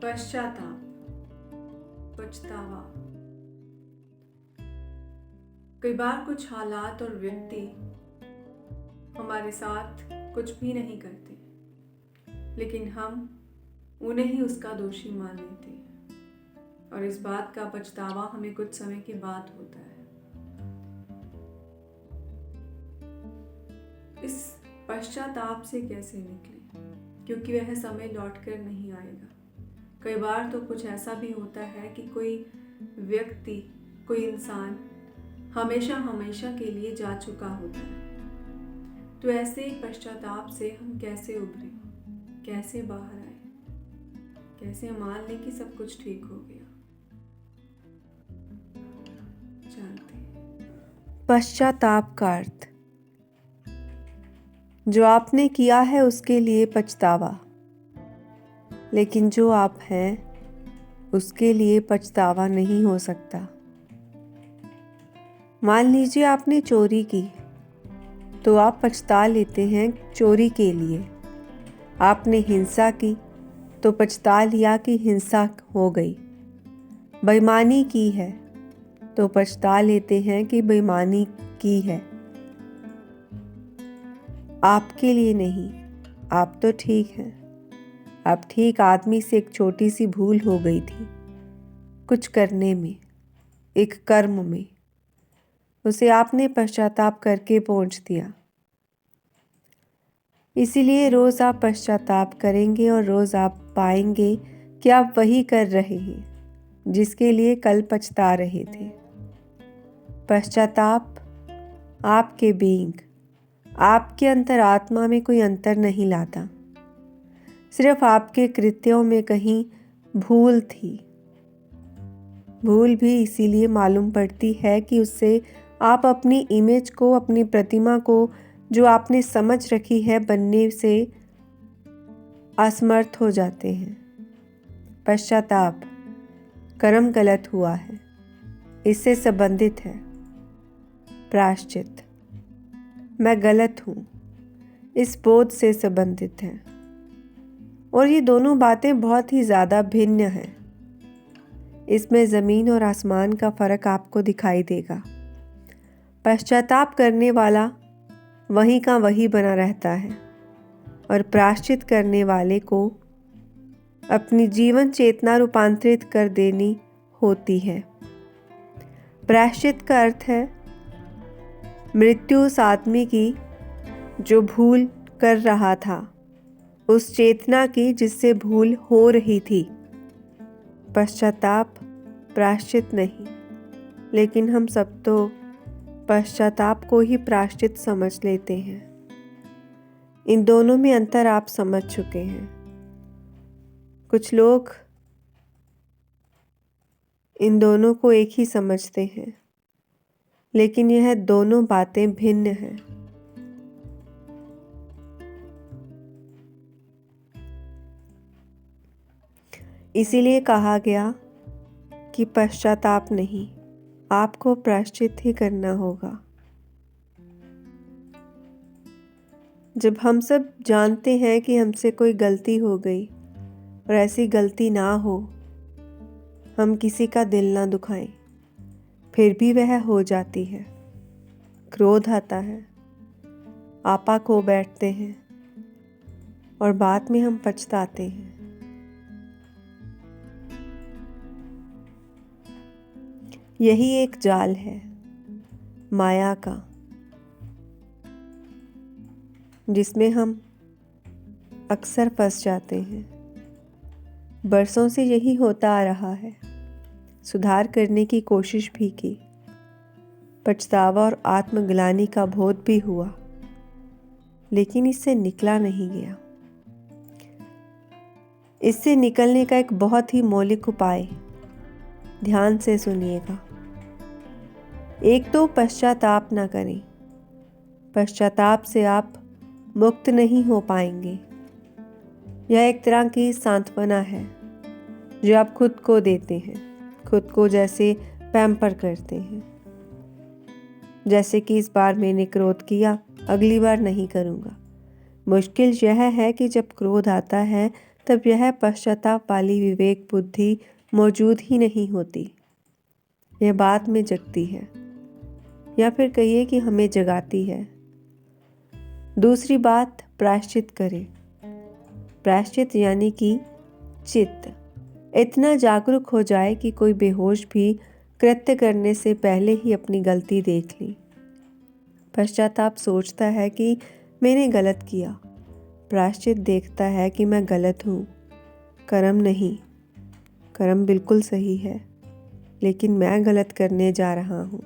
पश्चाताप, पछतावा। कई बार कुछ हालात और व्यक्ति हमारे साथ कुछ भी नहीं करते, लेकिन हम उन्हें ही उसका दोषी मान लेते हैं और इस बात का पछतावा हमें कुछ समय के बाद होता है। इस पश्चाताप से कैसे निकलें? क्योंकि वह समय लौटकर नहीं आएगा। कई बार तो कुछ ऐसा भी होता है कि कोई व्यक्ति, कोई इंसान हमेशा हमेशा के लिए जा चुका होता है। तो ऐसे पश्चाताप से हम कैसे उभरें, कैसे बाहर आए, कैसे मान लें कि सब कुछ ठीक हो गया? जानते हैं पश्चाताप का अर्थ, जो आपने किया है उसके लिए पछतावा, लेकिन जो आप हैं उसके लिए पछतावा नहीं हो सकता। मान लीजिए आपने चोरी की, तो आप पछता लेते हैं चोरी के लिए। आपने हिंसा की तो पछता लिया कि हिंसा हो गई। बेईमानी की है तो पछता लेते हैं कि बेईमानी की है। आपके लिए नहीं, आप तो ठीक हैं। आप ठीक आदमी से एक छोटी सी भूल हो गई थी, कुछ करने में, एक कर्म में। उसे आपने पश्चाताप करके पहुंच दिया। इसीलिए रोज़ आप पश्चाताप करेंगे और रोज़ आप पाएंगे कि आप वही कर रहे हैं जिसके लिए कल पछता रहे थे। पश्चाताप आपके बीइंग, आपके अंतरात्मा में कोई अंतर नहीं लाता। सिर्फ आपके कृत्यों में कहीं भूल थी। भूल भी इसीलिए मालूम पड़ती है कि उससे आप अपनी इमेज को, अपनी प्रतिमा को जो आपने समझ रखी है बनने से असमर्थ हो जाते हैं। पश्चाताप कर्म गलत हुआ है, इससे संबंधित है। प्रायश्चित मैं गलत हूँ, इस बोध से संबंधित है। और ये दोनों बातें बहुत ही ज़्यादा भिन्न हैं। इसमें ज़मीन और आसमान का फ़र्क आपको दिखाई देगा। पश्चाताप करने वाला वहीं का वही बना रहता है और प्रायश्चित करने वाले को अपनी जीवन चेतना रूपांतरित कर देनी होती है। प्रायश्चित का अर्थ है मृत्यु उस आदमी की जो भूल कर रहा था, उस चेतना की जिससे भूल हो रही थी। पश्चाताप प्रायश्चित नहीं, लेकिन हम सब तो पश्चाताप को ही प्रायश्चित समझ लेते हैं। इन दोनों में अंतर आप समझ चुके हैं। कुछ लोग इन दोनों को एक ही समझते हैं, लेकिन यह दोनों बातें भिन्न हैं। इसीलिए कहा गया कि पश्चाताप नहीं, आपको प्रायश्चित ही करना होगा। जब हम सब जानते हैं कि हमसे कोई गलती हो गई और ऐसी गलती ना हो, हम किसी का दिल ना दुखाएं, फिर भी वह हो जाती है। क्रोध आता है, आपा खो बैठते हैं और बाद में हम पछताते हैं। यही एक जाल है माया का, जिसमें हम अक्सर फंस जाते हैं। बरसों से यही होता आ रहा है। सुधार करने की कोशिश भी की, पछतावा और आत्मग्लानि का बोध भी हुआ, लेकिन इससे निकला नहीं गया। इससे निकलने का एक बहुत ही मौलिक उपाय, ध्यान से सुनिएगा। एक तो पश्चाताप ना करें। पश्चाताप से आप मुक्त नहीं हो पाएंगे। यह एक तरह की सांत्वना है जो आप खुद को देते हैं, खुद को जैसे पैम्पर करते हैं। जैसे कि इस बार मैंने क्रोध किया, अगली बार नहीं करूँगा। मुश्किल यह है कि जब क्रोध आता है तब यह पश्चाताप वाली विवेक बुद्धि मौजूद ही नहीं होती। यह बाद में जगती है, या फिर कहिए कि हमें जगाती है। दूसरी बात, प्रायश्चित करें। प्रायश्चित यानी कि चित्त इतना जागरूक हो जाए कि कोई बेहोश भी कृत्य करने से पहले ही अपनी गलती देख ली। पश्चाताप सोचता है कि मैंने गलत किया। प्रायश्चित देखता है कि मैं गलत हूँ। कर्म नहीं, कर्म बिल्कुल सही है, लेकिन मैं गलत करने जा रहा हूँ।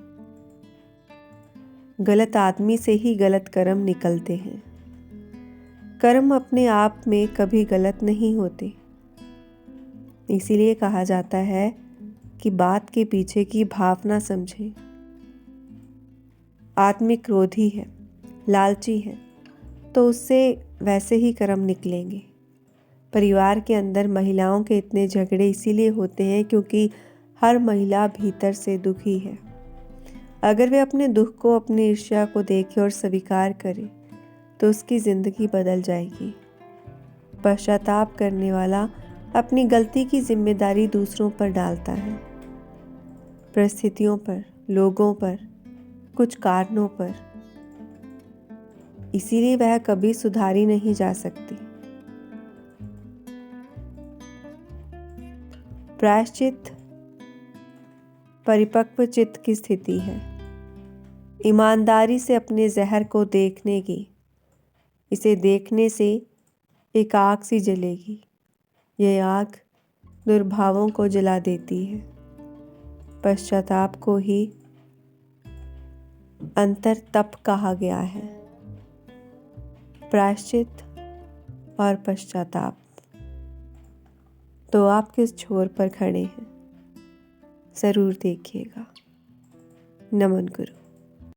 गलत आदमी से ही गलत कर्म निकलते हैं। कर्म अपने आप में कभी गलत नहीं होते। इसीलिए कहा जाता है कि बात के पीछे की भावना समझें। आदमी क्रोधी है, लालची है, तो उससे वैसे ही कर्म निकलेंगे। परिवार के अंदर महिलाओं के इतने झगड़े इसीलिए होते हैं क्योंकि हर महिला भीतर से दुखी है। अगर वे अपने दुख को, अपनी ईर्ष्या को देखे और स्वीकार करे तो उसकी जिंदगी बदल जाएगी। पश्चाताप करने वाला अपनी गलती की जिम्मेदारी दूसरों पर डालता है, परिस्थितियों पर, लोगों पर, कुछ कारणों पर। इसीलिए वह कभी सुधारी नहीं जा सकती। प्रायश्चित परिपक्व चित्त की स्थिति है, ईमानदारी से अपने जहर को देखने की। इसे देखने से एक आग सी जलेगी। यह आग दुर्भावों को जला देती है। पश्चाताप को ही अंतर तप कहा गया है। प्रायश्चित और पश्चाताप, तो आप किस छोर पर खड़े हैं? ज़रूर देखिएगा। नमन गुरु।